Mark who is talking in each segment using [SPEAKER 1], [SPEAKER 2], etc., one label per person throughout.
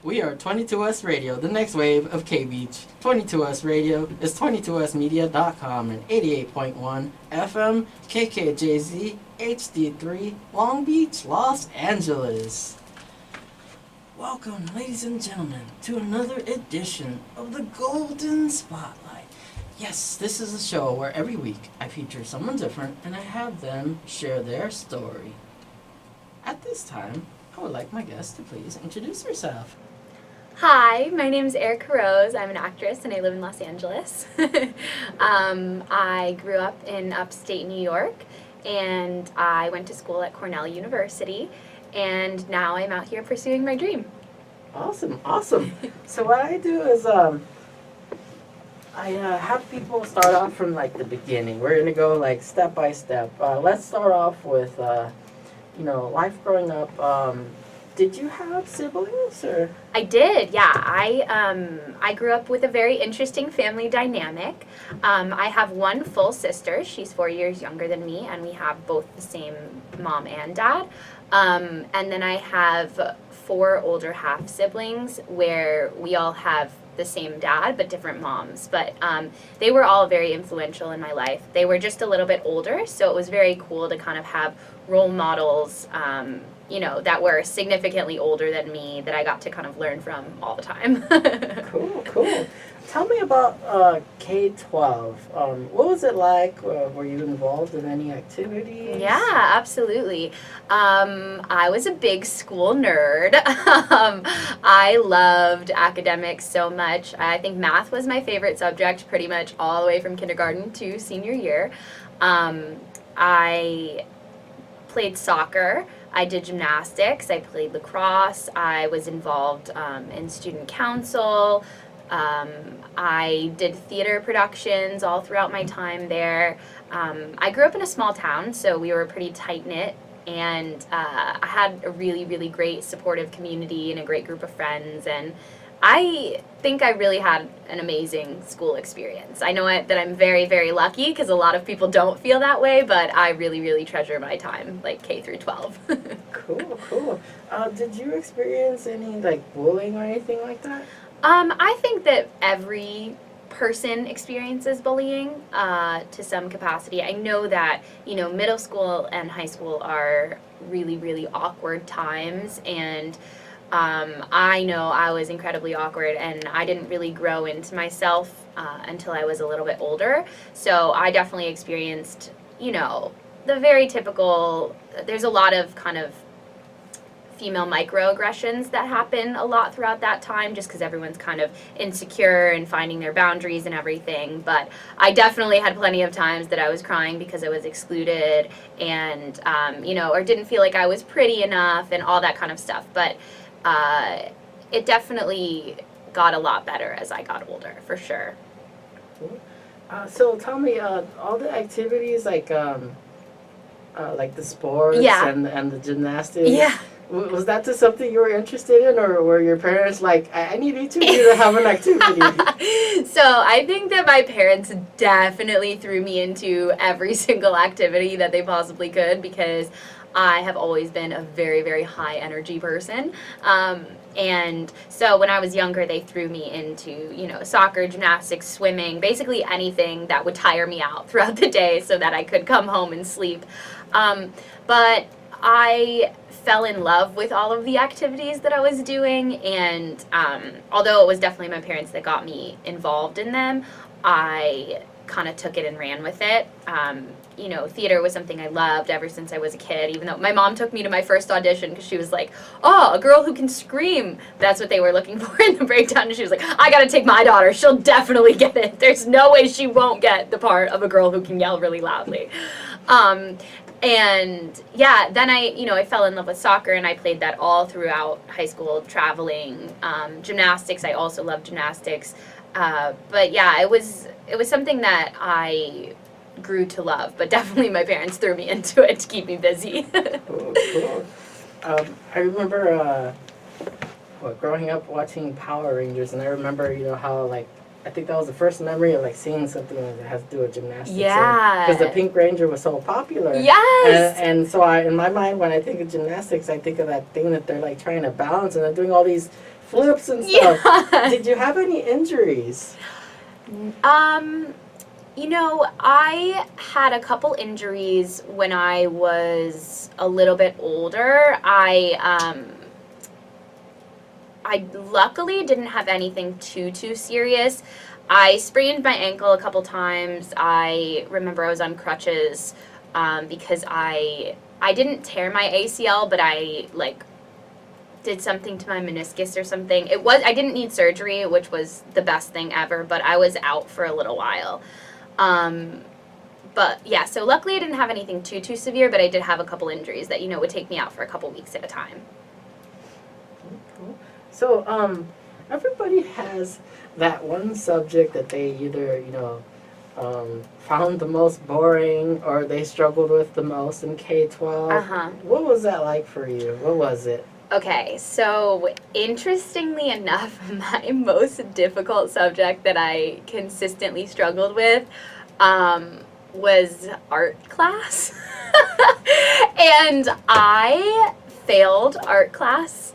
[SPEAKER 1] We are 22us Radio, the next wave of K-Beach. 22us Radio is 22usmedia.com and 88.1 FM KKJZ HD3 Long Beach, Los Angeles. Welcome, ladies and gentlemen, to another edition of the Golden Spotlight. Yes, this is a show where every week I feature someone different and I have them share their story. At this time, I would like my guest to please introduce herself.
[SPEAKER 2] Hi, my name is Erika Rose. I'm an actress and I live in Los Angeles. I grew up in upstate New York and I went to school at Cornell University and now I'm out here pursuing my dream.
[SPEAKER 1] Awesome. So what I do is I have people start off from like the beginning. We're gonna go like step by step. Let's start off with life growing up. Did you have siblings or? I
[SPEAKER 2] did, yeah. I grew up with a very interesting family dynamic. I have one full sister. She's 4 years younger than me, and we have both the same mom and dad. And then I have 4 older half siblings where we all have the same dad but different moms. But they were all very influential in my life. They were just a little bit older, so it was very cool to kind of have role models that were significantly older than me that I got to kind of learn from all the time.
[SPEAKER 1] Cool. Tell me about K-12. What was it like? Were you involved in any activities?
[SPEAKER 2] Yeah, absolutely. I was a big school nerd. I loved academics so much. I think math was my favorite subject pretty much all the way from kindergarten to senior year. I played soccer. I did gymnastics, I played lacrosse, I was involved in student council, I did theater productions all throughout my time there. I grew up in a small town, so we were pretty tight-knit, and I had a really, really great supportive community and a great group of friends, and I think I really had an amazing school experience. I know that I'm very, very lucky because a lot of people don't feel that way, but I really, really treasure my time, like K through 12.
[SPEAKER 1] Cool. Did you experience any like bullying or anything like that?
[SPEAKER 2] I think that every person experiences bullying to some capacity. I know that, middle school and high school are really, really awkward times, and I know I was incredibly awkward and I didn't really grow into myself until I was a little bit older. So I definitely experienced, the very typical, there's a lot of kind of female microaggressions that happen a lot throughout that time just because everyone's kind of insecure and finding their boundaries and everything. But I definitely had plenty of times that I was crying because I was excluded and, or didn't feel like I was pretty enough and all that kind of stuff. But it definitely got a lot better as I got older, for sure.
[SPEAKER 1] Cool. So tell me, all the activities like the sports and the gymnastics.
[SPEAKER 2] Yeah.
[SPEAKER 1] Was that just something you were interested in, or were your parents like, I need each of you to have an activity?
[SPEAKER 2] So I think that my parents definitely threw me into every single activity that they possibly could because I have always been a very, very high energy person. And so when I was younger, they threw me into, soccer, gymnastics, swimming, basically anything that would tire me out throughout the day so that I could come home and sleep. But I fell in love with all of the activities that I was doing, and although it was definitely my parents that got me involved in them, I kind of took it and ran with it. Theater was something I loved ever since I was a kid, even though my mom took me to my first audition because she was like, oh, a girl who can scream. That's what they were looking for in the breakdown. And she was like, I got to take my daughter. She'll definitely get it. There's no way she won't get the part of a girl who can yell really loudly. And yeah, then I fell in love with soccer and I played that all throughout high school, traveling, gymnastics. I also loved gymnastics. But yeah, it was something that I grew to love, but definitely my parents threw me into it to keep me busy.
[SPEAKER 1] Cool. I remember growing up watching Power Rangers, and I remember how like I think that was the first memory of like seeing something that has to do with gymnastics.
[SPEAKER 2] Yeah.
[SPEAKER 1] Because the Pink Ranger was so popular.
[SPEAKER 2] Yes.
[SPEAKER 1] And so in my mind, when I think of gymnastics, I think of that thing that they're like trying to balance, and they're doing all these flips and stuff.
[SPEAKER 2] Yeah.
[SPEAKER 1] Did you have any injuries?
[SPEAKER 2] You know, I had a couple injuries when I was a little bit older. I luckily didn't have anything too serious. I sprained my ankle a couple times. I remember I was on crutches because I didn't tear my ACL, but I did something to my meniscus or something. I didn't need surgery, which was the best thing ever, but I was out for a little while. But yeah, so luckily I didn't have anything too severe, but I did have a couple injuries that, would take me out for a couple weeks at a time.
[SPEAKER 1] Cool. So, everybody has that one subject that they either, found the most boring or they struggled with the most in K-12.
[SPEAKER 2] Uh-huh.
[SPEAKER 1] What was that like for you? What was it?
[SPEAKER 2] Okay, so interestingly enough, my most difficult subject that I consistently struggled with was art class. And I failed art class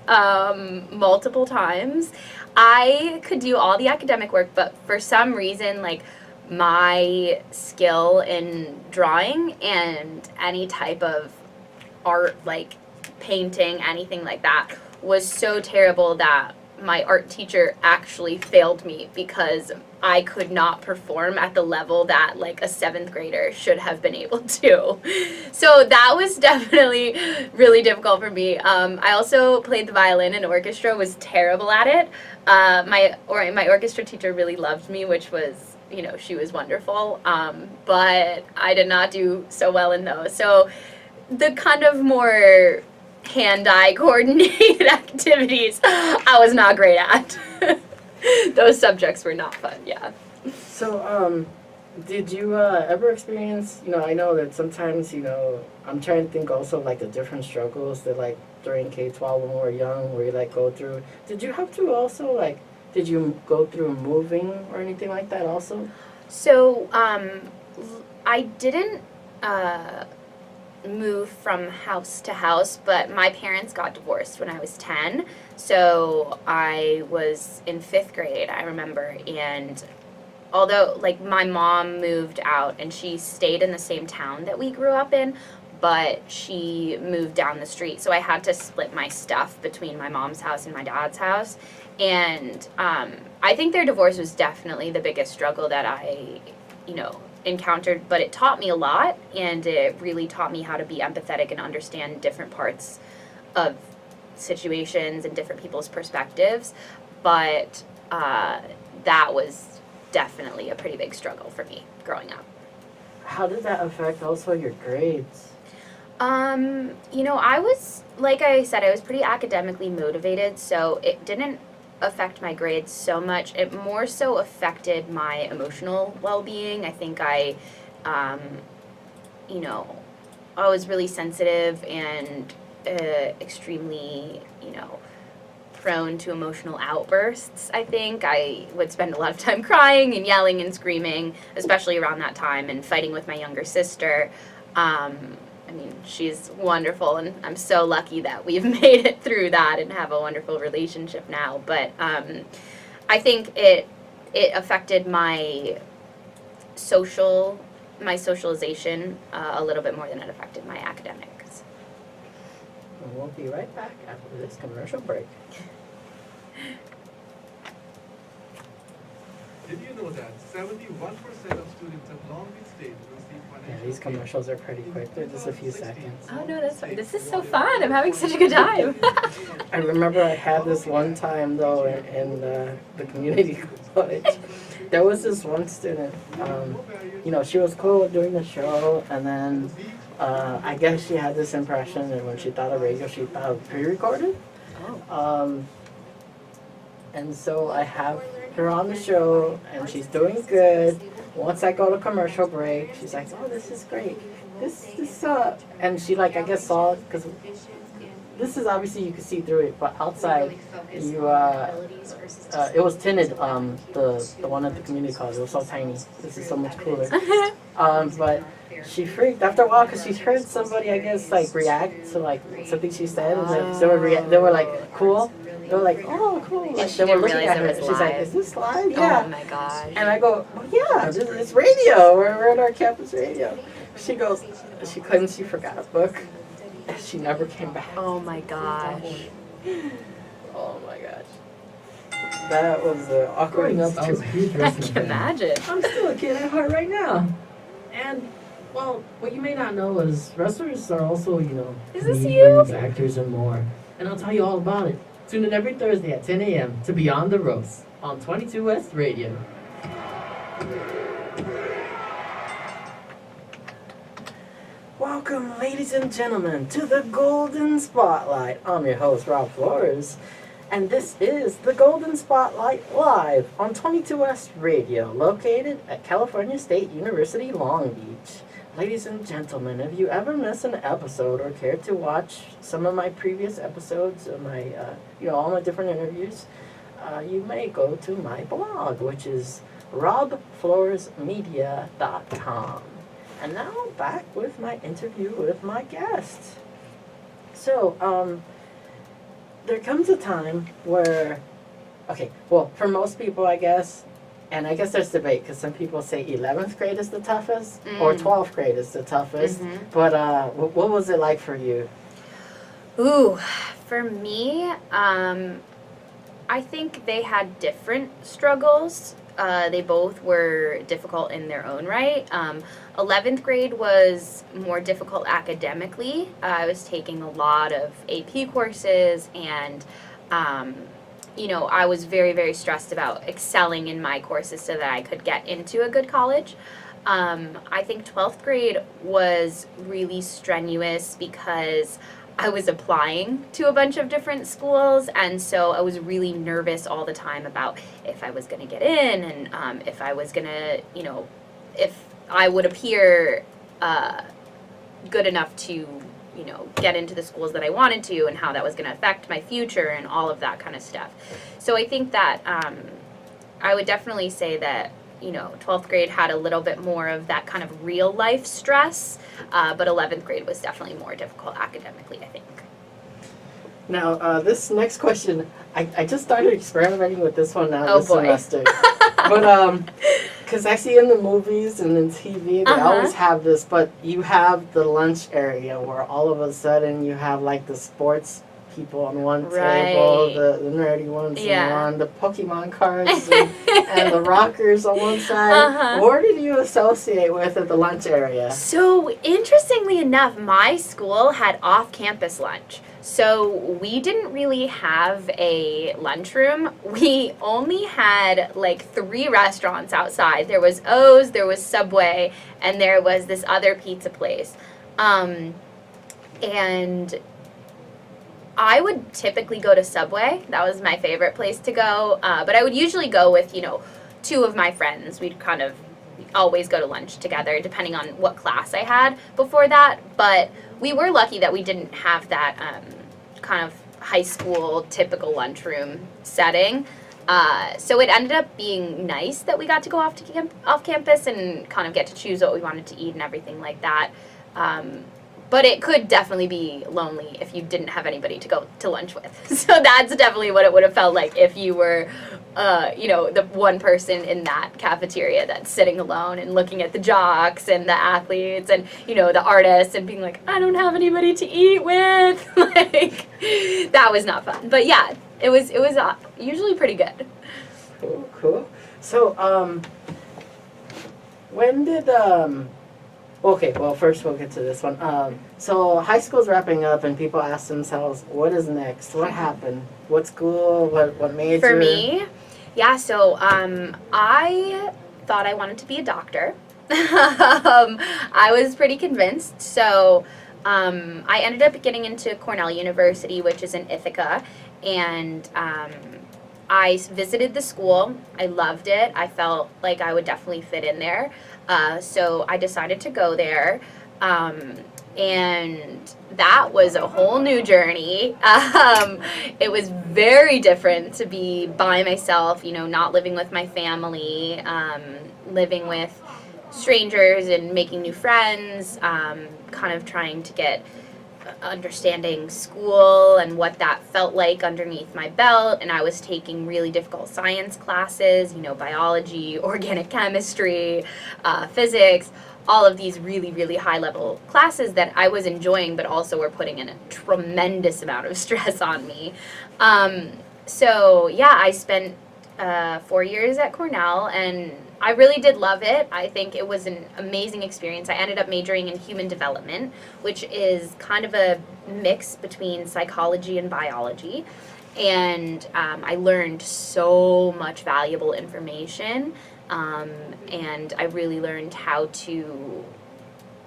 [SPEAKER 2] multiple times. I could do all the academic work, but for some reason, my skill in drawing and any type of art, painting, anything like that, was so terrible that my art teacher actually failed me because I could not perform at the level that a 7th grader should have been able to. So that was definitely really difficult for me. I also played the violin in orchestra, was terrible at it. My orchestra teacher really loved me, which was, she was wonderful. But I did not do so well in those. So the kind of more hand-eye coordinated activities I was not great at. Those subjects were not fun, yeah.
[SPEAKER 1] So, did you ever experience, I know that sometimes, I'm trying to think also the different struggles that during K-12 when we were young, where you go through. Did you have to also did you go through moving or anything like that also?
[SPEAKER 2] So, I didn't move from house to house, but my parents got divorced when I was 10, so I was in 5th grade, I remember, and although my mom moved out and she stayed in the same town that we grew up in, but she moved down the street, so I had to split my stuff between my mom's house and my dad's house, and I think their divorce was definitely the biggest struggle that I encountered, but it taught me a lot, and it really taught me how to be empathetic and understand different parts of situations and different people's perspectives. But that was definitely a pretty big struggle for me growing up.
[SPEAKER 1] How did that affect also your grades?
[SPEAKER 2] I was, like I said, I was pretty academically motivated, so it didn't affect my grades so much. It more so affected my emotional well-being. I think I was really sensitive and extremely, prone to emotional outbursts, I think. I would spend a lot of time crying and yelling and screaming, especially around that time, and fighting with my younger sister. She's wonderful, and I'm so lucky that we've made it through that and have a wonderful relationship now. But I think it affected my socialization a little bit more than it affected my academics.
[SPEAKER 1] We'll be right back after this commercial break.
[SPEAKER 3] Did you know that 71% of students at Long Beach State receive financial
[SPEAKER 1] Yeah, these commercials are pretty quick. They're just a few seconds.
[SPEAKER 2] Oh no, that's fine. This is so fun. I'm having such a good time.
[SPEAKER 1] I remember I had this one time though in the community college. There was this one student, she was cool during the show, and then I guess she had this impression that when she thought of radio, she thought of pre-recorded. And so I have her on the show, and she's doing good. Once I go to commercial break, she's like, "Oh, this is great. This and she I guess saw it because this is obviously you can see through it, but outside you it was tinted. The one at the community college, it was so tiny. This is so much cooler. But she freaked after a while because she heard somebody I guess react to something she said, and they were cool. They were like, oh, cool. Like,
[SPEAKER 2] she
[SPEAKER 1] they were
[SPEAKER 2] didn't
[SPEAKER 1] looking
[SPEAKER 2] realize
[SPEAKER 1] at
[SPEAKER 2] it
[SPEAKER 1] her.
[SPEAKER 2] was
[SPEAKER 1] She's like,
[SPEAKER 2] live.
[SPEAKER 1] is this live? Yeah.
[SPEAKER 2] Oh my gosh.
[SPEAKER 1] And I go, well, yeah, it's radio. We're at our campus radio. She goes, she claims she forgot a book. And she never came back.
[SPEAKER 2] Oh my gosh.
[SPEAKER 1] Oh my gosh. That was awkward.
[SPEAKER 4] Growing up, I was a huge
[SPEAKER 2] I
[SPEAKER 4] wrestling
[SPEAKER 2] can
[SPEAKER 4] fan.
[SPEAKER 2] imagine.
[SPEAKER 4] I'm still a kid at heart right now. And, well, what you may not know is wrestlers are also,
[SPEAKER 2] Is this
[SPEAKER 4] comedians, actors, and more. And I'll tell you all about it. Tune in every Thursday at 10 a.m. to Beyond the Ropes on 22 West Radio.
[SPEAKER 1] Welcome, ladies and gentlemen, to the Golden Spotlight. I'm your host, Rob Flores, and this is the Golden Spotlight live on 22S Radio, located at California State University, Long Beach. Ladies and gentlemen, have you ever missed an episode or cared to watch some of my previous episodes of my, all my different interviews? You may go to my blog, which is robfloresmedia.com. And now back with my interview with my guest. So, there comes a time where, for most people, I guess, and I guess there's debate because some people say 11th grade is the toughest or 12th grade is the toughest. But what was it like for you?
[SPEAKER 2] Ooh, for me, I think they had different struggles. They both were difficult in their own right. 11th grade was more difficult academically. I was taking a lot of AP courses and, I was very, very stressed about excelling in my courses so that I could get into a good college. I think 12th grade was really strenuous because I was applying to a bunch of different schools, and so I was really nervous all the time about if I was going to get in and if I was going to, if I would appear good enough to, get into the schools that I wanted to and how that was going to affect my future and all of that kind of stuff. So I think that I would definitely say that 12th grade had a little bit more of that kind of real life stress, but 11th grade was definitely more difficult academically, I think.
[SPEAKER 1] Now, this next question, I just started experimenting with this one now this
[SPEAKER 2] boy.
[SPEAKER 1] semester. But, because I see in the movies and in TV, they always have this, but you have the lunch area where all of a sudden you have like the sports people on one table, the nerdy ones on one, the Pokemon cards and the rockers on one side. What did you associate with at the lunch area?
[SPEAKER 2] So, interestingly enough, my school had off-campus lunch. So, we didn't really have a lunchroom. We only had like 3 restaurants outside. There was O's, there was Subway, and there was this other pizza place. And I would typically go to Subway. That was my favorite place to go. But I would usually go with, 2 of my friends. We'd kind of always go to lunch together, depending on what class I had before that. But we were lucky that we didn't have that kind of high school typical lunchroom setting. So it ended up being nice that we got to go off campus and kind of get to choose what we wanted to eat and everything like that. But it could definitely be lonely if you didn't have anybody to go to lunch with. So that's definitely what it would have felt like if you were, the one person in that cafeteria that's sitting alone and looking at the jocks and the athletes and, the artists and being like, I don't have anybody to eat with. Like, that was not fun. But yeah, it was usually pretty good.
[SPEAKER 1] Cool. So, when did, okay, well, first we'll get to this one. So high school's wrapping up, and people ask themselves, what is next? What happened? What school? What major?
[SPEAKER 2] For me, yeah, so I thought I wanted to be a doctor. I was pretty convinced. So I ended up getting into Cornell University, which is in Ithaca, and I visited the school. I loved it. I felt like I would definitely fit in there. So I decided to go there, and that was a whole new journey. It was very different to be by myself, not living with my family, living with strangers and making new friends, kind of trying to get understanding school and what that felt like underneath my belt, and I was taking really difficult science classes, biology, organic chemistry, physics, all of these really, really high level classes that I was enjoying but also were putting in a tremendous amount of stress on me. So yeah, I spent 4 years at Cornell, and I really did love it. I think it was an amazing experience. I ended up majoring in human development, which is kind of a mix between psychology and biology. And I learned so much valuable information, and I really learned how to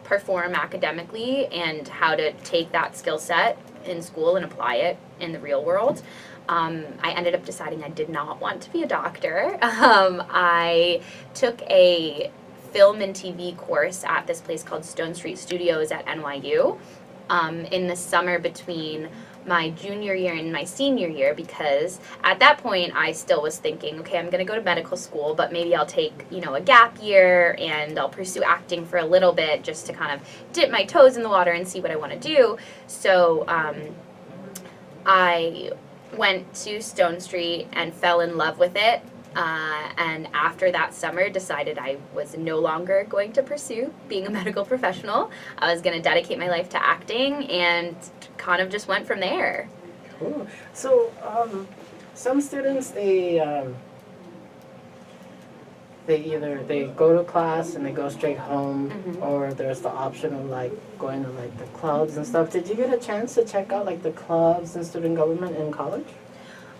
[SPEAKER 2] perform academically and how to take that skill set in school and apply it in the real world. I ended up deciding I did not want to be a doctor. I took a film and TV course at this place called Stone Street Studios at NYU in the summer between my junior year and my senior year, because at that point I still was thinking, okay, I'm going to go to medical school, but maybe I'll take, a gap year and I'll pursue acting for a little bit just to kind of dip my toes in the water and see what I want to do. So I went to Stone Street and fell in love with it. And after that summer, decided I was no longer going to pursue being a medical professional. I was going to dedicate my life to acting, and kind of just went from there.
[SPEAKER 1] Cool. So, some students, they either go to class and they go straight home, or there's the option of going to the clubs and stuff. Did you get a chance to check out the clubs and student government in college?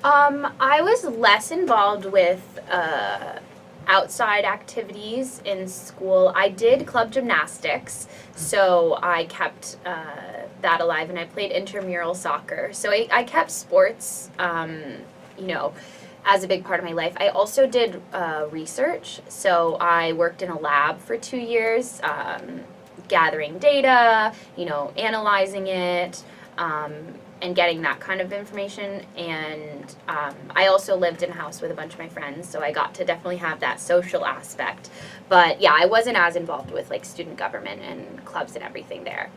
[SPEAKER 2] I was less involved with outside activities in school. I did club gymnastics, so I kept that alive, and I played intramural soccer. So I kept sports, as a big part of my life. I also did research, so I worked in a lab for 2 years, gathering data, analyzing it, and getting that kind of information. And I also lived in a house with a bunch of my friends, so I got to definitely have that social aspect. But yeah, I wasn't as involved with student government and clubs and everything there.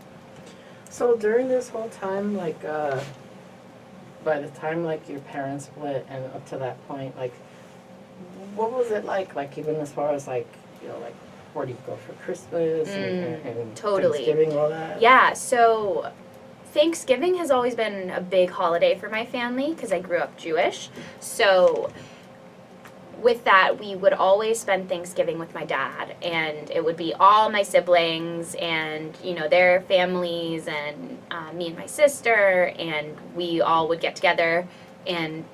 [SPEAKER 1] So during this whole time, by the time your parents split and up to that point, what was it like even as far as where do you go for Christmas and
[SPEAKER 2] Totally.
[SPEAKER 1] Thanksgiving, all that?
[SPEAKER 2] Yeah, so Thanksgiving has always been a big holiday for my family because I grew up Jewish. So with that, we would always spend Thanksgiving with my dad, and it would be all my siblings and, their families, and me and my sister, and we all would get together and,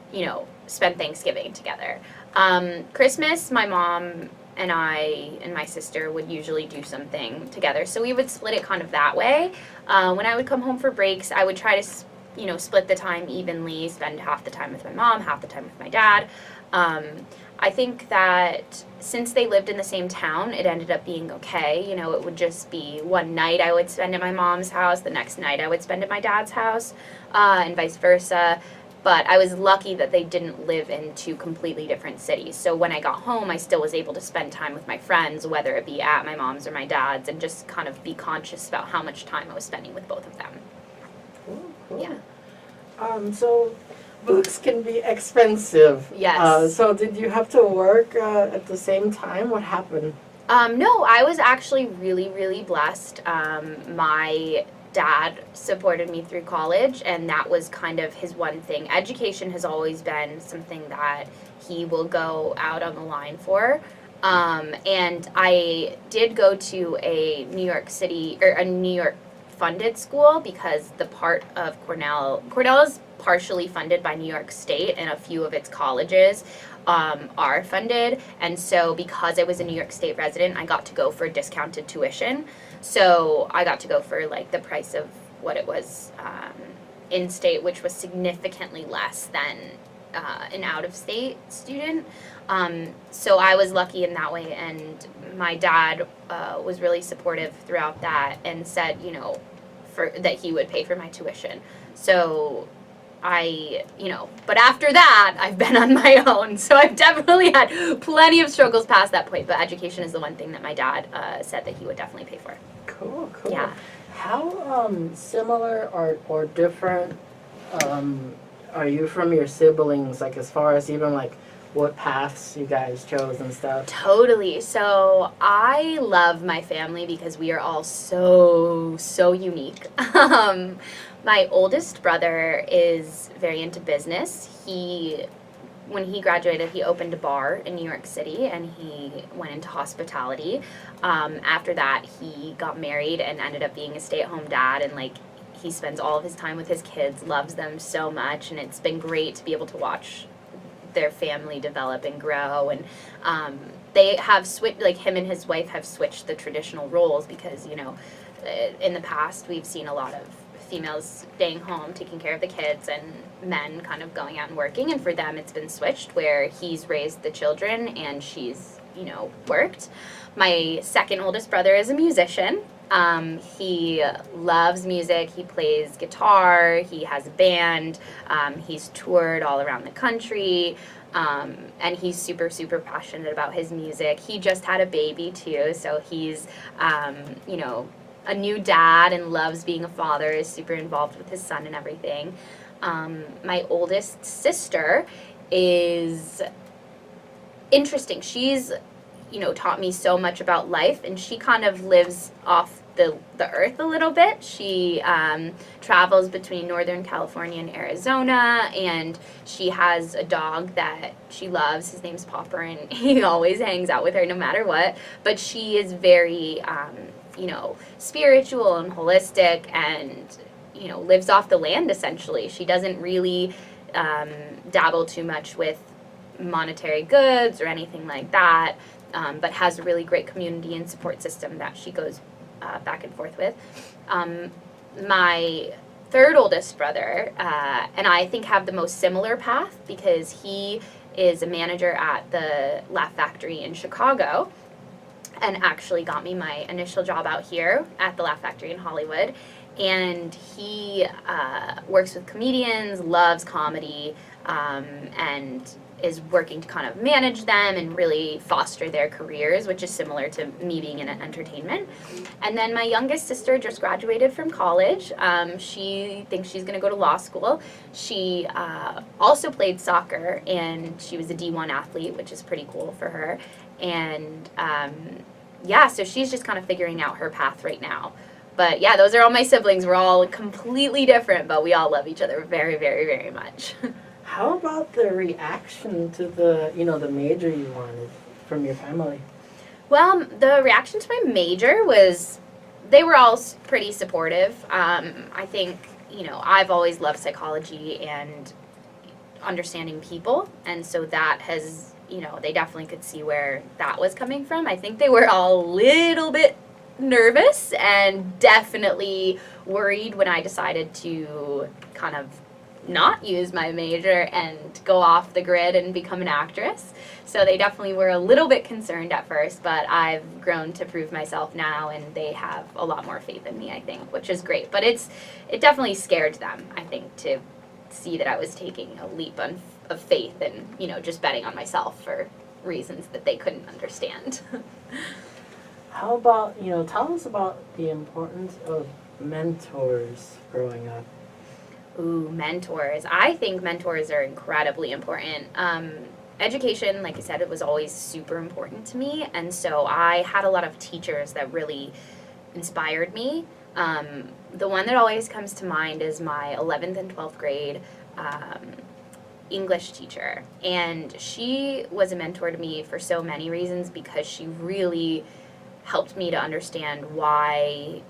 [SPEAKER 2] spend Thanksgiving together. Christmas, my mom and I and my sister would usually do something together, so we would split it kind of that way. When I would come home for breaks, I would try to split the time evenly, spend half the time with my mom, half the time with my dad. I think that since they lived in the same town, it ended up being okay. It would just be one night I would spend at my mom's house, the next night I would spend at my dad's house, and vice versa. But I was lucky that they didn't live in two completely different cities. So when I got home, I still was able to spend time with my friends, whether it be at my mom's or my dad's, and just kind of be conscious about how much time I was spending with both of them.
[SPEAKER 1] Cool.
[SPEAKER 2] Yeah.
[SPEAKER 1] So books can be expensive.
[SPEAKER 2] Yes.
[SPEAKER 1] So did you have to work at the same time? What happened?
[SPEAKER 2] No, I was actually really, really blessed. My dad supported me through college, and that was kind of his one thing. Education has always been something that he will go out on the line for. And I did go to a New York funded school, because the part of Cornell is partially funded by New York State, and a few of its colleges are funded. And so because I was a New York State resident, I got to go for discounted tuition. So I got to go for the price of what it was in state, which was significantly less than an out-of-state student. So I was lucky in that way, and my dad was really supportive throughout that, and said, that he would pay for my tuition. So but after that, I've been on my own. So I've definitely had plenty of struggles past that point. But education is the one thing that my dad said that he would definitely pay for.
[SPEAKER 1] Cool.
[SPEAKER 2] Yeah.
[SPEAKER 1] How similar or different are you from your siblings? Like as far as even like what paths you guys chose and stuff.
[SPEAKER 2] Totally. So I love my family because we are all so unique. My oldest brother is very into business. When he graduated, he opened a bar in New York City and he went into hospitality. After that, he got married and ended up being a stay-at-home dad, and like he spends all of his time with his kids, loves them so much, and it's been great to be able to watch their family develop and grow. And they have switched, like him and his wife have switched the traditional roles because, in the past we've seen a lot of females staying home taking care of the kids and men kind of going out and working, and for them it's been switched where he's raised the children and she's worked. My second oldest brother is a musician. He loves music. He plays guitar. He has a band. He's toured all around the country. And he's super passionate about his music. He just had a baby too, so he's a new dad and loves being a father, is super involved with his son and everything. My oldest sister is interesting. She's, taught me so much about life, and she kind of lives off the earth a little bit. She travels between Northern California and Arizona, and she has a dog that she loves. His name's Popper, and he always hangs out with her no matter what. But she is very spiritual and holistic, and lives off the land essentially. She doesn't really dabble too much with monetary goods or anything like that, but has a really great community and support system that she goes back and forth with. My third oldest brother and I think have the most similar path because he is a manager at the Laugh Factory in Chicago, and actually got me my initial job out here at the Laugh Factory in Hollywood. And he works with comedians, loves comedy, and is working to kind of manage them and really foster their careers, which is similar to me being in entertainment. And then my youngest sister just graduated from college. She thinks she's going to go to law school. She also played soccer, and she was a D1 athlete, which is pretty cool for her. And so she's just kind of figuring out her path right now. But yeah, those are all my siblings. We're all completely different, but we all love each other very, very, very much.
[SPEAKER 1] How about the reaction to the major you wanted from your family?
[SPEAKER 2] Well, the reaction to my major was, they were all pretty supportive. I think, I've always loved psychology and understanding people, and so that has, they definitely could see where that was coming from. I think they were all a little bit nervous and definitely worried when I decided to kind of not use my major and go off the grid and become an actress. So they definitely were a little bit concerned at first, but I've grown to prove myself now, and they have a lot more faith in me, I think, which is great. But it definitely scared them, I think, to see that I was taking a leap of faith and, just betting on myself for reasons that they couldn't understand.
[SPEAKER 1] How about, tell us about the importance of mentors growing up.
[SPEAKER 2] Ooh, mentors. I think mentors are incredibly important. Education, like I said, it was always super important to me, and so I had a lot of teachers that really inspired me. The one that always comes to mind is my 11th and 12th grade English teacher, and she was a mentor to me for so many reasons because she really helped me to understand why,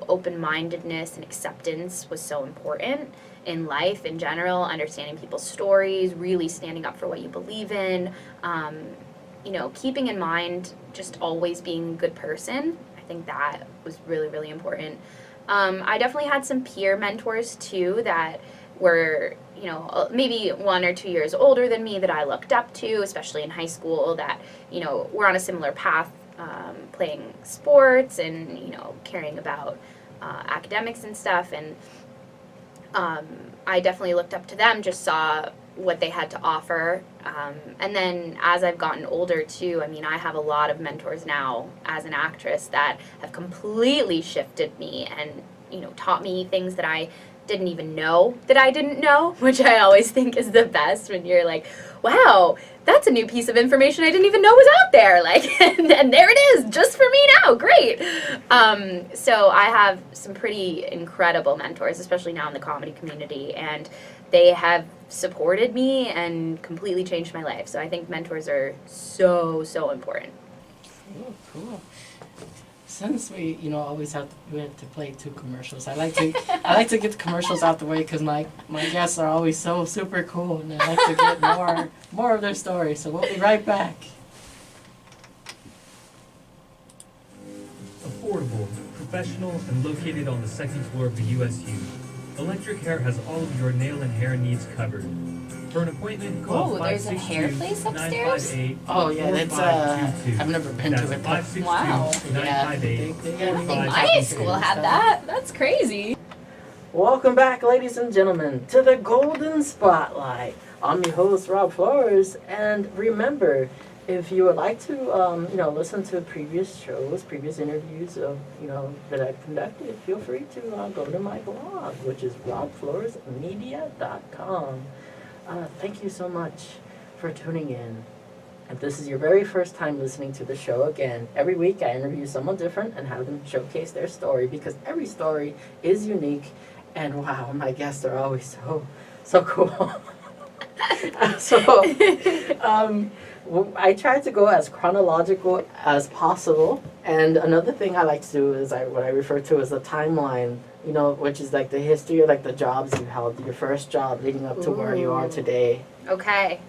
[SPEAKER 2] open-mindedness and acceptance was so important in life in general, understanding people's stories, really standing up for what you believe in, keeping in mind just always being a good person. I think that was really, really important. I definitely had some peer mentors too that were, maybe 1 or 2 years older than me that I looked up to, especially in high school, that, were on a similar path, playing sports and, caring about academics and stuff. And I definitely looked up to them, just saw what they had to offer. And then as I've gotten older too, I mean, I have a lot of mentors now as an actress that have completely shifted me and, taught me things that I didn't even know that I didn't know, which I always think is the best when you're like, wow, that's a new piece of information I didn't even know was out there. Like, and there it is, just for me now. Great. So I have some pretty incredible mentors, especially now in the comedy community, and they have supported me and completely changed my life. So I think mentors are so, so important.
[SPEAKER 1] Cool. Since we, always have to play 2 commercials, I like to get the commercials out the way because my guests are always so super cool, and I like to get more of their stories. So we'll be right back.
[SPEAKER 5] Affordable, professional, and located on the 2nd floor of the USU. Electric Hair has all of your nail and hair needs covered. For an appointment, call
[SPEAKER 2] there's a hair place upstairs?
[SPEAKER 5] 562-958-4522.
[SPEAKER 1] Oh yeah, that's I've never been to it.
[SPEAKER 5] That's
[SPEAKER 2] Wow.
[SPEAKER 5] 562-958-4522.
[SPEAKER 2] My high school had that. That's crazy.
[SPEAKER 4] Welcome back, ladies and gentlemen, to the Golden Spotlight. I'm your host, Rob Flores, and remember, if you would like to, listen to previous shows, previous interviews of, that I've conducted, feel free to go to my blog, which is robfloresmedia.com. Thank you so much for tuning in. If this is your very first time listening to the show, again, every week I interview someone different and have them showcase their story because every story is unique, and wow, my guests are always so cool. I try to go as chronological as possible, and another thing I like to do is what I refer to as the timeline, which is like the history of like the jobs you held, your first job leading up to where you are today.
[SPEAKER 2] Okay.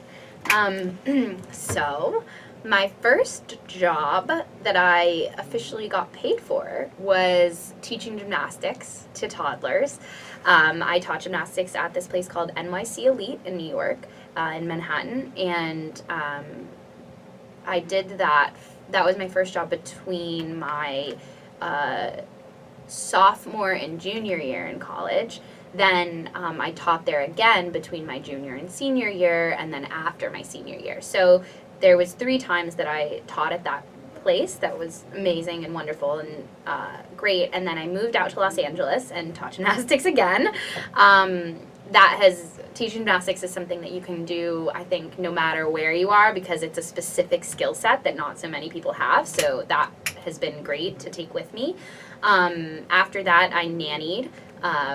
[SPEAKER 2] So my first job that I officially got paid for was teaching gymnastics to toddlers. I taught gymnastics at this place called NYC Elite in New York, in Manhattan, and I did that. That was my first job between my sophomore and junior year in college. Then I taught there again between my junior and senior year, and then after my senior year. So there was 3 times that I taught at that place. That was amazing and wonderful and great. And then I moved out to Los Angeles and taught gymnastics again. Teaching gymnastics is something that you can do, I think, no matter where you are, because it's a specific skill set that not so many people have. So that has been great to take with me. After that, I nannied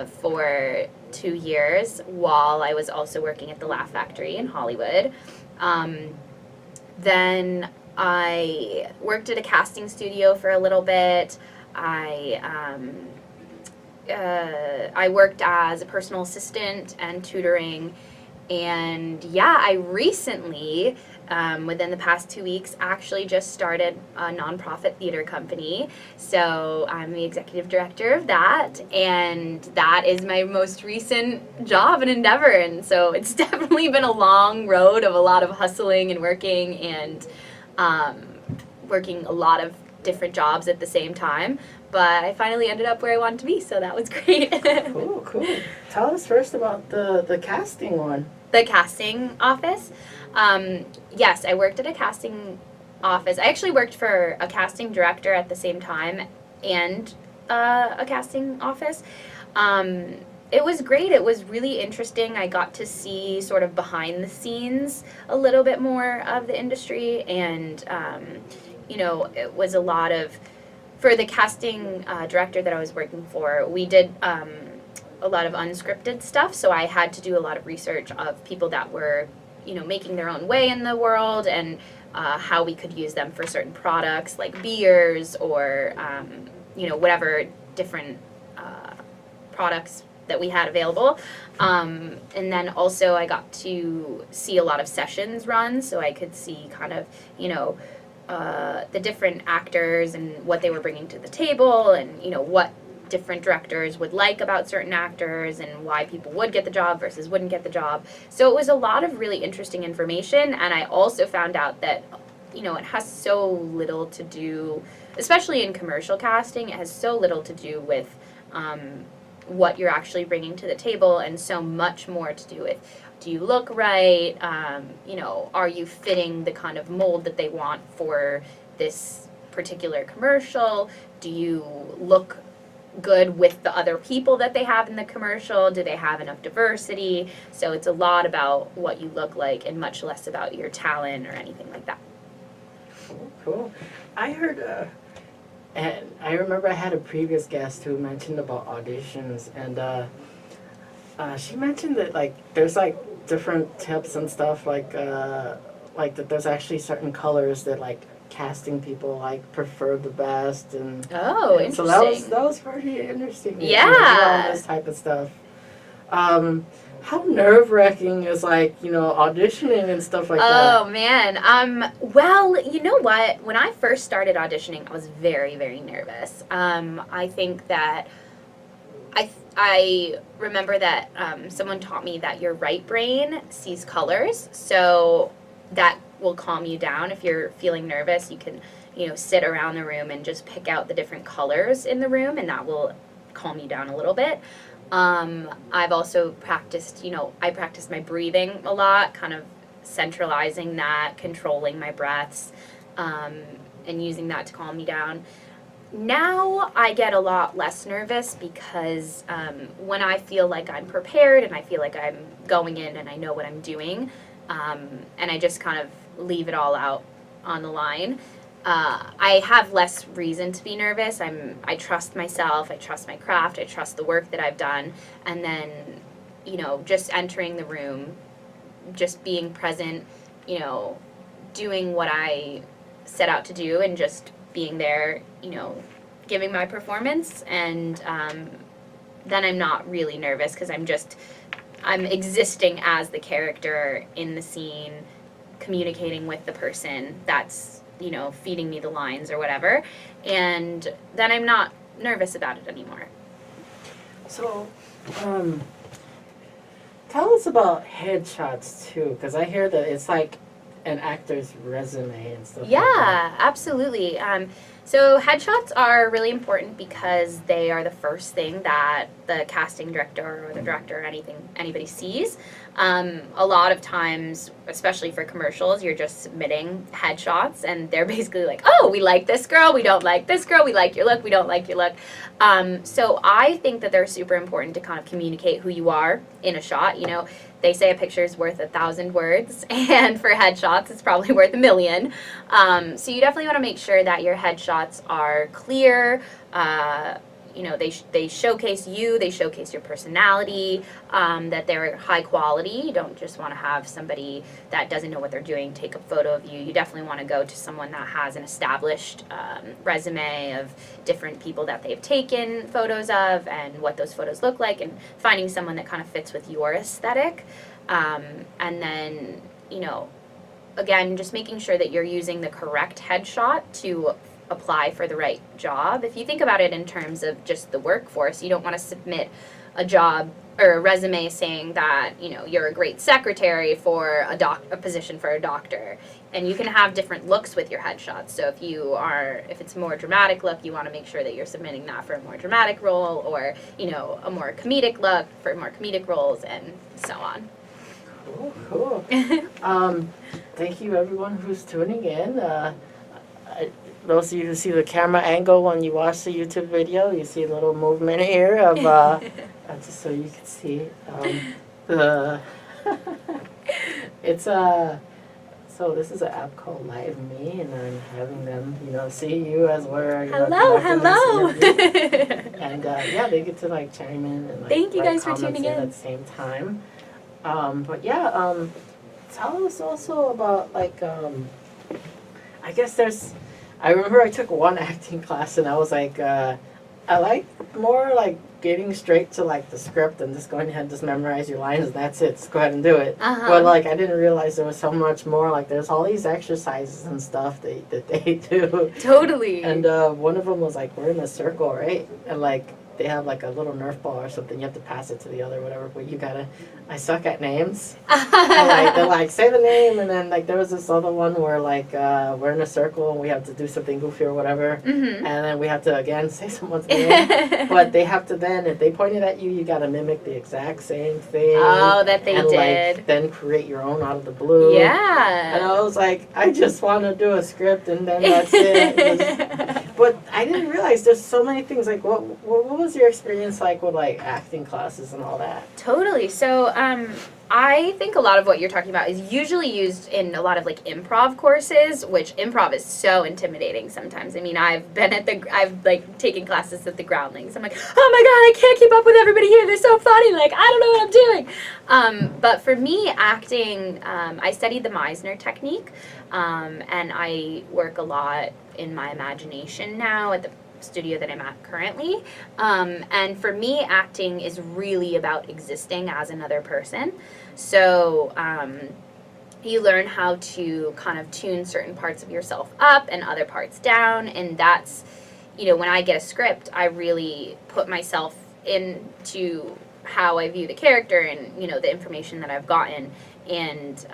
[SPEAKER 2] for 2 years while I was also working at the Laugh Factory in Hollywood. Then I worked at a casting studio for a little bit. I worked as a personal assistant and tutoring. And yeah, I recently, within the past 2 weeks, actually just started a nonprofit theater company. So I'm the executive director of that, and that is my most recent job and endeavor. And so it's definitely been a long road of a lot of hustling and working and working a lot of different jobs at the same time. But I finally ended up where I wanted to be, so that was great.
[SPEAKER 1] Cool. Tell us first about the casting one.
[SPEAKER 2] The casting office. Yes, I worked at a casting office. I actually worked for a casting director at the same time and a casting office. It was great. It was really interesting. I got to see sort of behind the scenes a little bit more of the industry, and it was a lot of, for the casting director that I was working for, we did a lot of unscripted stuff, so I had to do a lot of research of people that were, making their own way in the world, and how we could use them for certain products like beers or, whatever different products that we had available. And then also I got to see a lot of sessions run, so I could see kind of, the different actors and what they were bringing to the table, and what different directors would like about certain actors and why people would get the job versus wouldn't get the job. So it was a lot of really interesting information, and I also found out that it has so little to do, especially in commercial casting, it has so little to do with what you're actually bringing to the table, and so much more to do with, do you look right? You know, are you fitting the kind of mold that they want for this particular commercial? Do you look good with the other people that they have in the commercial? Do they have enough diversity? So it's a lot about what you look like and much less about your talent or anything like that.
[SPEAKER 4] Cool. I heard, and I remember I had a previous guest who mentioned about auditions, and she mentioned that like there's like different tips and stuff like that there's actually certain colors that like casting people like prefer the best, and
[SPEAKER 2] Oh,
[SPEAKER 4] and
[SPEAKER 2] interesting.
[SPEAKER 4] so that was pretty interesting.
[SPEAKER 2] Yeah.
[SPEAKER 4] To hear all this type of stuff. How nerve-wracking is like, you know, auditioning and stuff like that?
[SPEAKER 2] Oh man. Well, you know what? When I first started auditioning, I was very, very nervous. I think that I remember that someone taught me that your right brain sees colors, so that will calm you down. If you're feeling nervous, you can, you know, sit around the room and just pick out the different colors in the room, and that will calm you down a little bit. I've also practiced, you know, I practiced my breathing a lot, kind of centralizing that, controlling my breaths, and using that to calm me down. Now I get a lot less nervous because when I feel like I'm prepared and I feel like I'm going in and I know what I'm doing, and I just kind of leave it all out on the line, I have less reason to be nervous. I trust myself, I trust my craft, I trust the work that I've done, and then, you know, just entering the room, just being present, you know, doing what I set out to do, and just being there, you know, giving my performance, and then I'm not really nervous because I'm existing as the character in the scene, communicating with the person that's, you know, feeding me the lines or whatever, and then I'm not nervous about it anymore.
[SPEAKER 4] So, tell us about headshots too, because I hear that it's like an actor's resume and stuff.
[SPEAKER 2] Yeah,
[SPEAKER 4] like that.
[SPEAKER 2] absolutely. So headshots are really important because they are the first thing that the casting director or the director or anybody sees. A lot of times, especially for commercials, you're just submitting headshots, and they're basically like, oh, we like this girl, we don't like this girl, we like your look, we don't like your look. So I think that they're super important to kind of communicate who you are in a shot. You know, they say a picture is worth 1,000 words, and for headshots, it's probably worth 1,000,000. So you definitely want to make sure that your headshots are clear. You know, they showcase you, they showcase your personality, that they're high quality. You don't just want to have somebody that doesn't know what they're doing take a photo of you. You definitely want to go to someone that has an established resume of different people that they've taken photos of and what those photos look like, and finding someone that kind of fits with your aesthetic. And then, you know, again, just making sure that you're using the correct headshot to apply for the right job. If you think about it in terms of just the workforce, you don't want to submit a job or a resume saying that, you know, you're a great secretary for a position for a doctor. And you can have different looks with your headshots. So if it's a more dramatic look, you want to make sure that you're submitting that for a more dramatic role, or, you know, a more comedic look for more comedic roles, and so on.
[SPEAKER 4] Cool. Thank you everyone who's tuning in. Those of you who see the camera angle when you watch the YouTube video, you see a little movement here of just so you can see. It's so this is an app called Live Me, and I'm having them, you know, see you as we're, you know,
[SPEAKER 2] Hello.
[SPEAKER 4] and yeah, they get to like chime in and like
[SPEAKER 2] Thank you
[SPEAKER 4] write
[SPEAKER 2] guys for
[SPEAKER 4] comments
[SPEAKER 2] tuning in.
[SPEAKER 4] at the same time. But yeah, tell us also about like I guess I remember I took one acting class, and I was like, I like more like getting straight to like the script and just going ahead and just memorize your lines and that's it. Just go ahead and do it. But like I didn't realize there was so much more. Like there's all these exercises and stuff that they do.
[SPEAKER 2] Totally.
[SPEAKER 4] And one of them was like we're in a circle, right? And like they have like a little Nerf ball or something. You have to pass it to the other, whatever. But I suck at names. And they're like, say the name, and then like there was this other one where like we're in a circle and we have to do something goofy or whatever, and then we have to again say someone's name. But they have to then, if they pointed at you, you got to mimic the exact same thing.
[SPEAKER 2] Oh, that they
[SPEAKER 4] and,
[SPEAKER 2] did.
[SPEAKER 4] Like, then create your own out of the blue.
[SPEAKER 2] Yeah.
[SPEAKER 4] And I was like, I just want to do a script and then that's it. But I didn't realize there's so many things. Like, what was your experience like with like acting classes and all that?
[SPEAKER 2] Totally. So, I think a lot of what you're talking about is usually used in a lot of like improv courses, which improv is so intimidating sometimes. I mean, I've like taken classes at the Groundlings. I'm like, oh my god, I can't keep up with everybody here. They're so funny. Like, I don't know what I'm doing. But for me, acting, I studied the Meisner technique, and I work a lot in my imagination now at the studio that I'm at currently. And for me, acting is really about existing as another person. So you learn how to kind of tune certain parts of yourself up and other parts down. And that's, when I get a script, I really put myself into how I view the character and, the information that I've gotten, and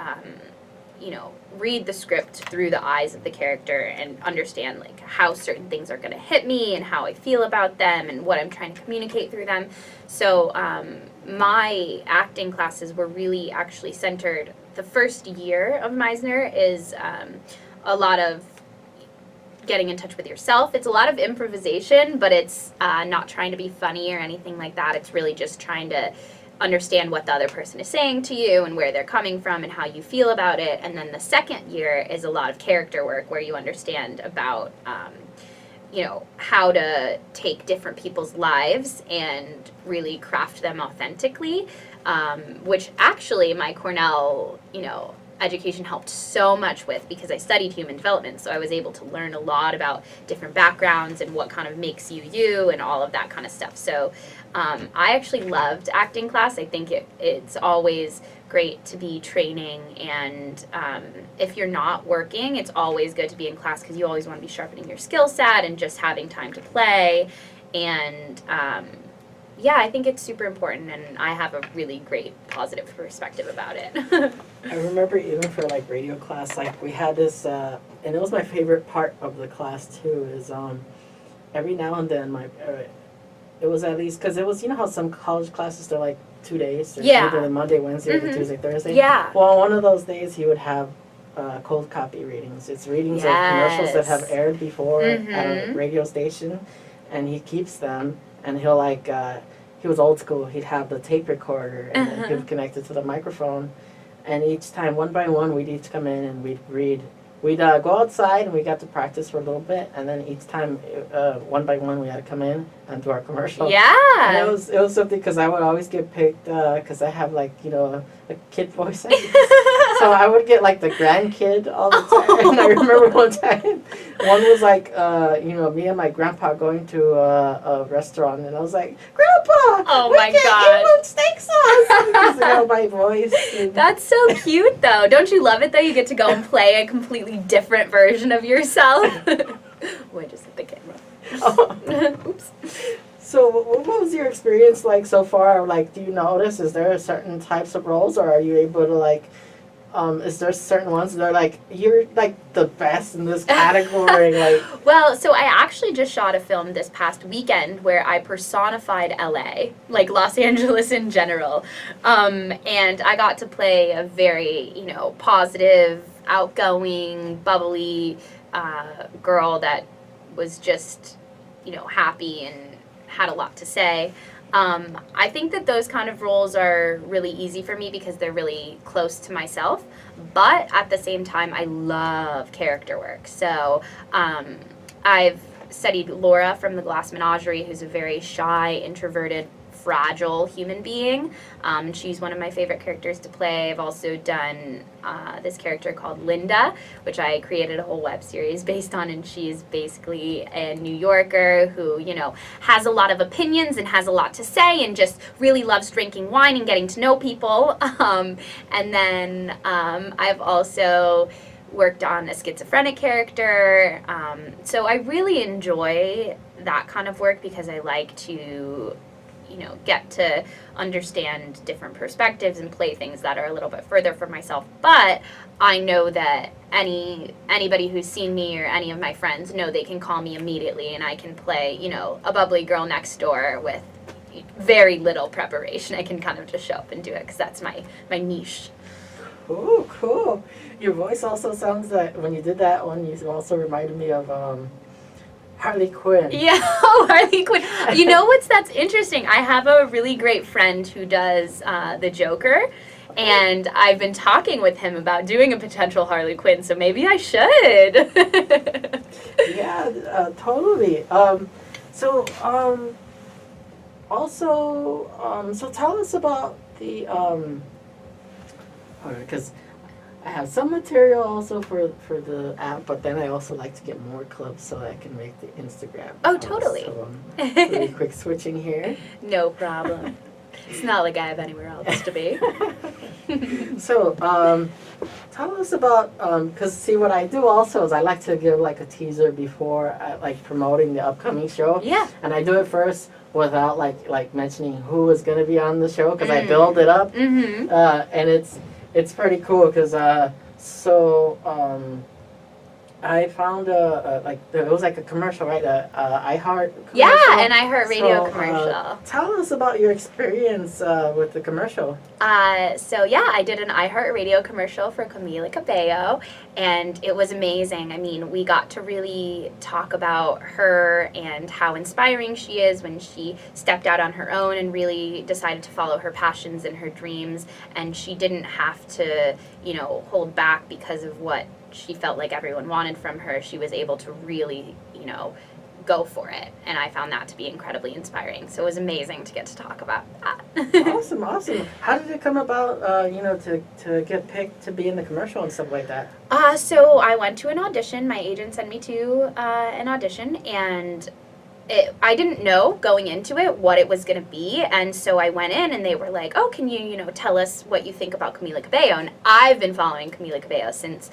[SPEAKER 2] read the script through the eyes of the character and understand like how certain things are going to hit me and how I feel about them and what I'm trying to communicate through them. So my acting classes were really actually centered. The first year of Meisner is a lot of getting in touch with yourself. It's a lot of improvisation, but it's not trying to be funny or anything like that. It's really just trying to understand what the other person is saying to you and where they're coming from and how you feel about it. And then the second year is a lot of character work where you understand about how to take different people's lives and really craft them authentically, which actually my Cornell education helped so much with, because I studied human development, so I was able to learn a lot about different backgrounds and what kind of makes you you and all of that kind of stuff. So I actually loved acting class. I think it's always great to be training, and if you're not working, it's always good to be in class because you always want to be sharpening your skill set and just having time to play. And I think it's super important, and I have a really great positive perspective about it.
[SPEAKER 4] I remember even for like radio class, like we had this, and it was my favorite part of the class too, is every now and then it was at least, because it was, how some college classes, they're like 2 days, or either Monday, Wednesday, or Tuesday, Thursday.
[SPEAKER 2] Yeah.
[SPEAKER 4] Well, on one of those days, he would have cold copy readings. It's readings of commercials that have aired before at a radio station, and he keeps them, and he'll like, he was old school, he'd have the tape recorder, and then he would connect it to the microphone, and each time, one by one, we'd each come in and we'd read. We'd go outside and we got to practice for a little bit, and then each time, one by one, we had to come in and do our commercial.
[SPEAKER 2] Yeah.
[SPEAKER 4] And it was something, because I would always get picked, because I have like, a kid voice. So I would get like the grandkid all the time. And I remember one time, one was like, me and my grandpa going to a restaurant, and I was like, Grandpa,
[SPEAKER 2] my God,
[SPEAKER 4] you want steak sauce? Because they know my voice.
[SPEAKER 2] That's so cute, though. Don't you love it, though? You get to go and play a completely different version of yourself. Oh, I just hit the camera.
[SPEAKER 4] Oh.
[SPEAKER 2] Oops.
[SPEAKER 4] So what was your experience like so far? Like, do you notice, is there certain types of roles, or are you able to like, is there certain ones that are like, you're like the best in this category? Like,
[SPEAKER 2] well, so I actually just shot a film this past weekend where I personified LA, like Los Angeles in general. And I got to play a very, positive, outgoing, bubbly girl that was just, happy and had a lot to say. I think that those kind of roles are really easy for me because they're really close to myself, but at the same time, I love character work. So I've studied Laura from The Glass Menagerie, who's a very shy, introverted, fragile human being. She's one of my favorite characters to play. I've also done this character called Linda, which I created a whole web series based on, and she's basically a New Yorker who, has a lot of opinions and has a lot to say and just really loves drinking wine and getting to know people. And then I've also worked on a schizophrenic character. So I really enjoy that kind of work because I like to, get to understand different perspectives and play things that are a little bit further from myself. But I know that anybody who's seen me or any of my friends know they can call me immediately and I can play, a bubbly girl next door with very little preparation. I can kind of just show up and do it because that's my niche.
[SPEAKER 4] Ooh, cool. Your voice also sounds like, when you did that one, you also reminded me of Harley Quinn.
[SPEAKER 2] Yeah, Harley Quinn. You know that's interesting? I have a really great friend who does the Joker, and I've been talking with him about doing a potential Harley Quinn, so maybe I should.
[SPEAKER 4] Yeah, totally. So tell us about the, because I have some material also for the app, but then I also like to get more clips so I can make the Instagram.
[SPEAKER 2] Oh, totally.
[SPEAKER 4] So really quick switching here.
[SPEAKER 2] No problem. It's not like I have anywhere else to be.
[SPEAKER 4] So, tell us about, because see what I do also is I like to give like a teaser before promoting the upcoming show.
[SPEAKER 2] Yeah.
[SPEAKER 4] And I do it first without like mentioning who is going to be on the show because I build it up.
[SPEAKER 2] Mm-hmm.
[SPEAKER 4] And it's pretty cool because I found it was like a commercial, right? iHeart commercial.
[SPEAKER 2] Yeah, an iHeart Radio commercial.
[SPEAKER 4] Tell us about your experience with the commercial.
[SPEAKER 2] I did an iHeart Radio commercial for Camila Cabello, and it was amazing. I mean, we got to really talk about her and how inspiring she is when she stepped out on her own and really decided to follow her passions and her dreams, and she didn't have to, hold back because of what she felt like everyone wanted from her. She was able to really, go for it. And I found that to be incredibly inspiring. So it was amazing to get to talk about that.
[SPEAKER 4] Awesome. How did it come about, to get picked to be in the commercial and stuff like that?
[SPEAKER 2] So I went to an audition. My agent sent me to an audition, and I didn't know going into it what it was going to be, and so I went in and they were like, oh, can you, tell us what you think about Camila Cabello? And I've been following Camila Cabello since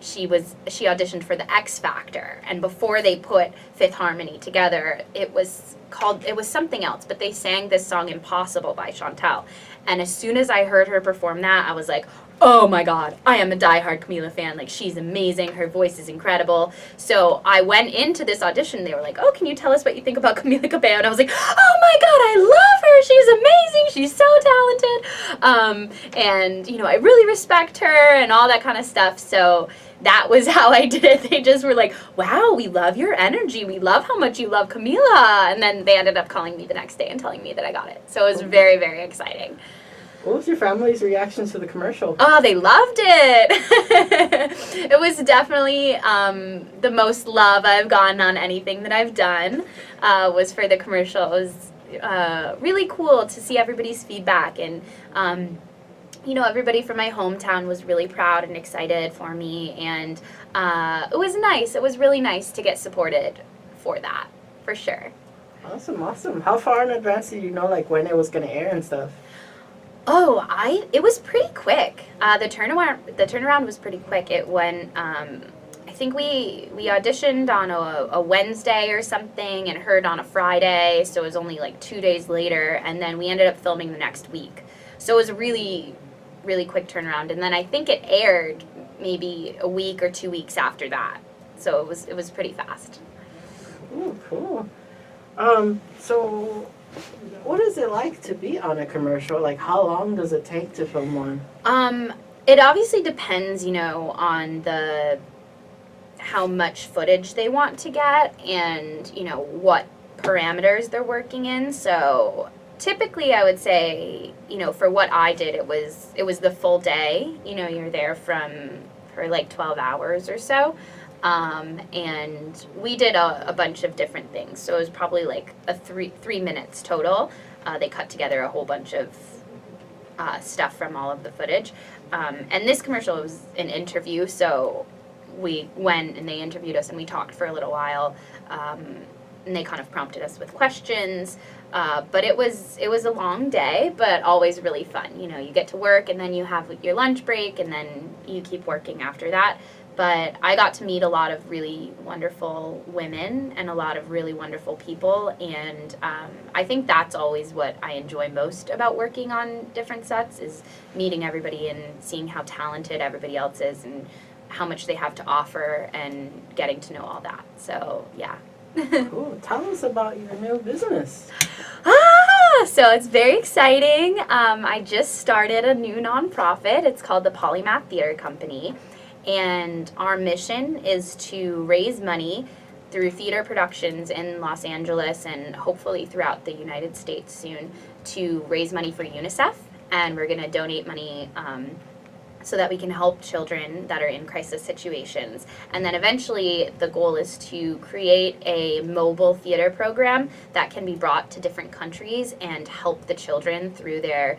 [SPEAKER 2] she auditioned for the X Factor, and before they put Fifth Harmony together, it was something else, but they sang this song Impossible by Chantel. And as soon as I heard her perform that, I was like, oh my God, I am a diehard Camila fan. Like, she's amazing. Her voice is incredible. So I went into this audition. They were like, oh, can you tell us what you think about Camila Cabello? And I was like, oh my God, I love her. She's amazing. She's so talented. And, I really respect her and all that kind of stuff. So that was how I did it. They just were like, wow, we love your energy. We love how much you love Camila. And then they ended up calling me the next day and telling me that I got it. So it was very, very exciting.
[SPEAKER 4] What was your family's reaction to the commercial?
[SPEAKER 2] Oh, they loved it. It was definitely the most love I've gotten on anything that I've done was for the commercial. It was really cool to see everybody's feedback, and everybody from my hometown was really proud and excited for me, and it was nice. It was really nice to get supported for that, for sure.
[SPEAKER 4] Awesome. How far in advance did you know, when it was going to air and stuff?
[SPEAKER 2] Oh, it was pretty quick. The turnaround was pretty quick. It went, I think we auditioned on a Wednesday or something and heard on a Friday, so it was only 2 days later, and then we ended up filming the next week. So it was a really, really quick turnaround, and then I think it aired maybe a week or 2 weeks after that. So it was pretty fast.
[SPEAKER 4] Ooh, cool. So what is it like to be on a commercial? How long does it take to film one?
[SPEAKER 2] It obviously depends, on how much footage they want to get and, what parameters they're working in. So typically I would say, for what I did, it was the full day. You're there for 12 hours or so. And we did a bunch of different things. So it was probably three minutes total. They cut together a whole bunch of stuff from all of the footage. And this commercial was an interview, so we went and they interviewed us and we talked for a little while. And they kind of prompted us with questions. But it was a long day, but always really fun. You get to work and then you have your lunch break and then you keep working after that. But I got to meet a lot of really wonderful women and a lot of really wonderful people, and I think that's always what I enjoy most about working on different sets, is meeting everybody and seeing how talented everybody else is and how much they have to offer and getting to know all that. So, yeah.
[SPEAKER 4] Cool. Tell us about your new business.
[SPEAKER 2] So it's very exciting. I just started a new nonprofit. It's called the Polymath Theater Company. And our mission is to raise money through theater productions in Los Angeles and hopefully throughout the United States soon to raise money for UNICEF. And we're going to donate money so that we can help children that are in crisis situations. And then eventually the goal is to create a mobile theater program that can be brought to different countries and help the children through their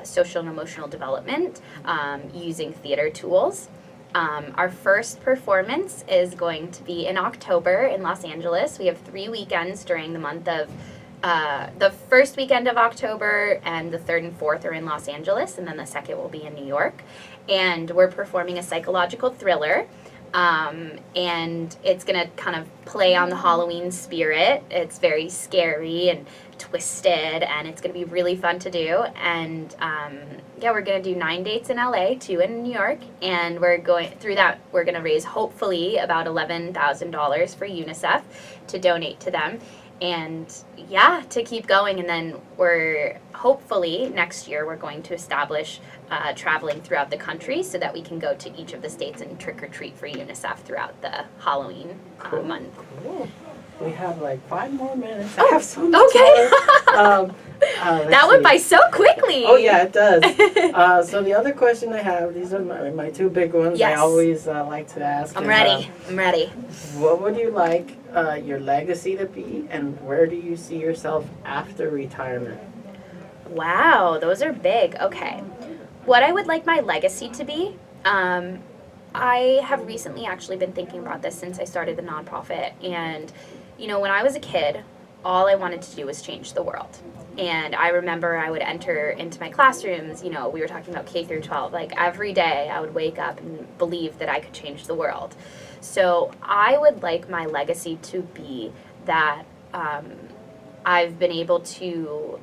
[SPEAKER 2] social and emotional development using theater tools. Our first performance is going to be in October in Los Angeles. We have 3 weekends during the month of, the first weekend of October and the 3rd and 4th are in Los Angeles, and then the 2nd will be in New York. And we're performing a psychological thriller, and it's gonna kind of play on the Halloween spirit. It's very scary and twisted, and it's gonna be really fun to do. And yeah, we're gonna do 9 dates in LA, 2 in New York, and we're going through that. We're gonna raise hopefully about $11,000 for UNICEF to donate to them, and yeah, to keep going. And then we're hopefully next year we're going to establish traveling throughout the country so that we can go to each of the states and trick or treat for UNICEF throughout the Halloween month.
[SPEAKER 4] Cool. We have like 5 more minutes. I have so much
[SPEAKER 2] Okay.
[SPEAKER 4] more.
[SPEAKER 2] That went by so quickly.
[SPEAKER 4] Oh yeah, it does. So the other question I have, these are my 2 big ones.
[SPEAKER 2] Yes.
[SPEAKER 4] I always like to ask.
[SPEAKER 2] I'm
[SPEAKER 4] is,
[SPEAKER 2] ready. I'm ready.
[SPEAKER 4] What would you like your legacy to be, and where do you see yourself after retirement?
[SPEAKER 2] Wow, those are big. Okay. What I would like my legacy to be, I have recently actually been thinking about this since I started the nonprofit. And, you know, when I was a kid, all I wanted to do was change the world. And I remember I would enter into my classrooms, you know, we were talking about K through 12, like every day I would wake up and believe that I could change the world. So I would like my legacy to be that I've been able to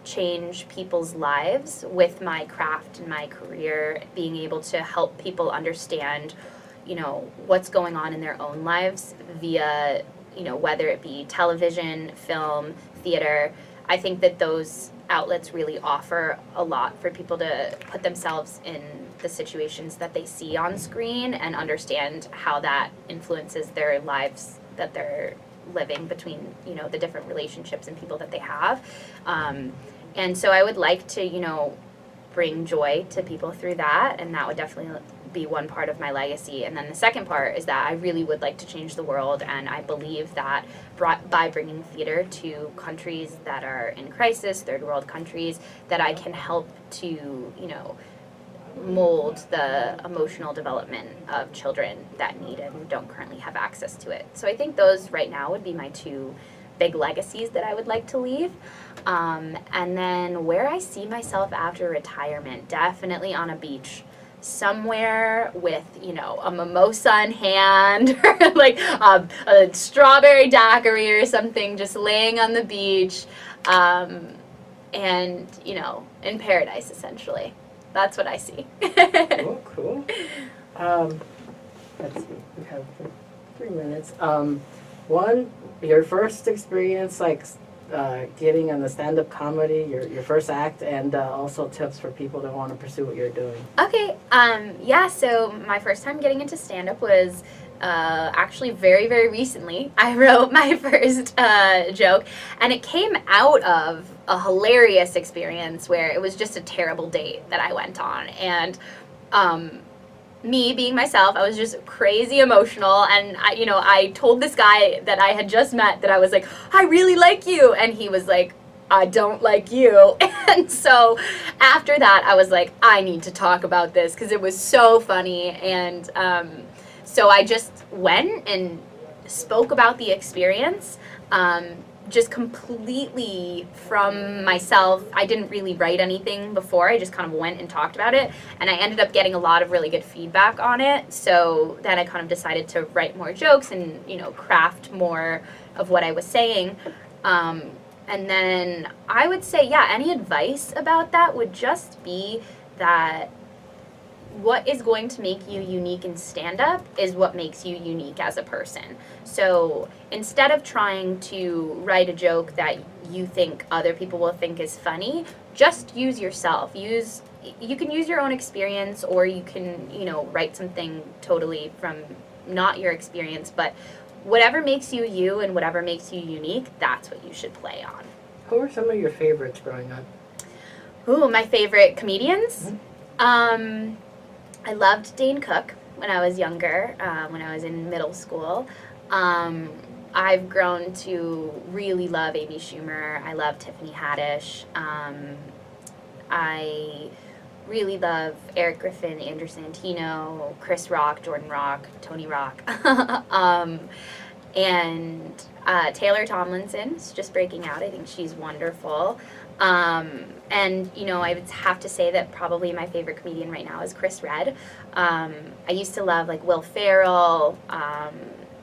[SPEAKER 2] change people's lives with my craft and my career, being able to help people understand, you know, what's going on in their own lives via, you know, whether it be television, film, theater. I think that those outlets really offer a lot for people to put themselves in the situations that they see on screen and understand how that influences their lives that they're living between, you know, the different relationships and people that they have. And so I would like to, you know, bring joy to people through that, and that would definitely be one part of my legacy. And then the second part is that I really would like to change the world, and I believe that by bringing theater to countries that are in crisis, third world countries, that I can help to, you know, mold the emotional development of children that need it and don't currently have access to it. So I think those right now would be my 2 big legacies that I would like to leave. And then where I see myself after retirement, definitely on a beach somewhere with, you know, a mimosa in hand, or like a strawberry daiquiri or something, just laying on the beach, and, you know, in paradise essentially. That's what I see.
[SPEAKER 4] Cool. Let's see. We have 3 minutes. One, your first experience, like getting on the stand-up comedy, your first act, and also tips for people that want to pursue what you're doing.
[SPEAKER 2] Okay. Yeah. So my first time getting into stand-up was actually very, very recently. I wrote my first joke, and it came out of a hilarious experience where it was just a terrible date that I went on, and me being myself, I was just crazy emotional, and I told this guy that I had just met that I was like, I really like you, and he was like, I don't like you. And so after that I was like, I need to talk about this because it was so funny. And so I just went and spoke about the experience, just completely from myself. I didn't really write anything before. I just kind of went and talked about it, and I ended up getting a lot of really good feedback on it. So then I kind of decided to write more jokes and, you know, craft more of what I was saying. And then I would say, yeah, any advice about that would just be that what is going to make you unique in stand-up is what makes you unique as a person. So instead of trying to write a joke that you think other people will think is funny, just use yourself. You can use your own experience, or you can, you know, write something totally from not your experience, but whatever makes you you and whatever makes you unique, that's what you should play on.
[SPEAKER 4] Who were some of your favorites growing up?
[SPEAKER 2] Ooh, my favorite comedians? I loved Dane Cook when I was younger, when I was in middle school. I've grown to really love Amy Schumer. I love Tiffany Haddish. I really love Eric Griffin, Andrew Santino, Chris Rock, Jordan Rock, Tony Rock. And Taylor Tomlinson is just breaking out. I think she's wonderful. And, you know, I would have to say that probably my favorite comedian right now is Chris Redd. I used to love, like, Will Ferrell,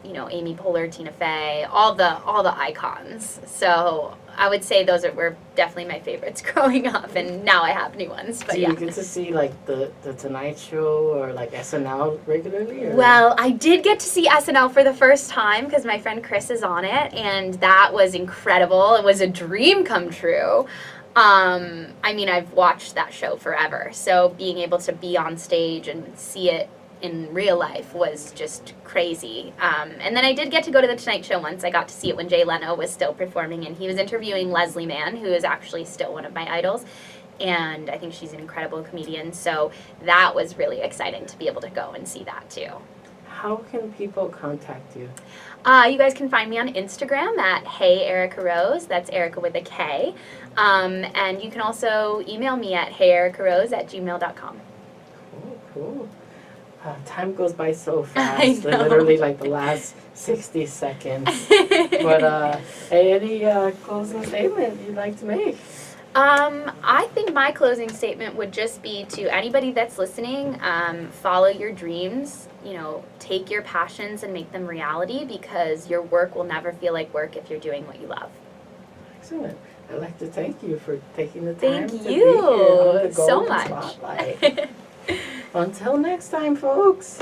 [SPEAKER 2] you know, Amy Poehler, Tina Fey, all the icons. So I would say those were definitely my favorites growing up, and now I have new ones. But
[SPEAKER 4] Do
[SPEAKER 2] yeah.
[SPEAKER 4] you get to see, like, the Tonight Show or, like, SNL regularly? Or?
[SPEAKER 2] Well, I did get to see SNL for the first time because my friend Chris is on it, and that was incredible. It was a dream come true. I mean, I've watched that show forever, so being able to be on stage and see it in real life was just crazy. And then I did get to go to the Tonight Show once. I got to see it when Jay Leno was still performing, and he was interviewing Leslie Mann, who is actually still one of my idols. And I think she's an incredible comedian, so that was really exciting to be able to go and see that too.
[SPEAKER 4] How can people contact you?
[SPEAKER 2] You guys can find me on Instagram at Hey Erika Rose. That's Erika with a K. And you can also email me at heyerikarose@gmail.com.
[SPEAKER 4] Cool. Time goes by so fast.
[SPEAKER 2] I know.
[SPEAKER 4] Literally like the last 60 seconds. But any closing statement you'd like to make?
[SPEAKER 2] I think my closing statement would just be to anybody that's listening, follow your dreams, you know, take your passions and make them reality, because your work will never feel like work if you're doing what you love.
[SPEAKER 4] Excellent. I'd like to thank you for taking the time
[SPEAKER 2] Thank
[SPEAKER 4] to be here on the
[SPEAKER 2] you so
[SPEAKER 4] Golden
[SPEAKER 2] much.
[SPEAKER 4] Spotlight. Until next time, folks.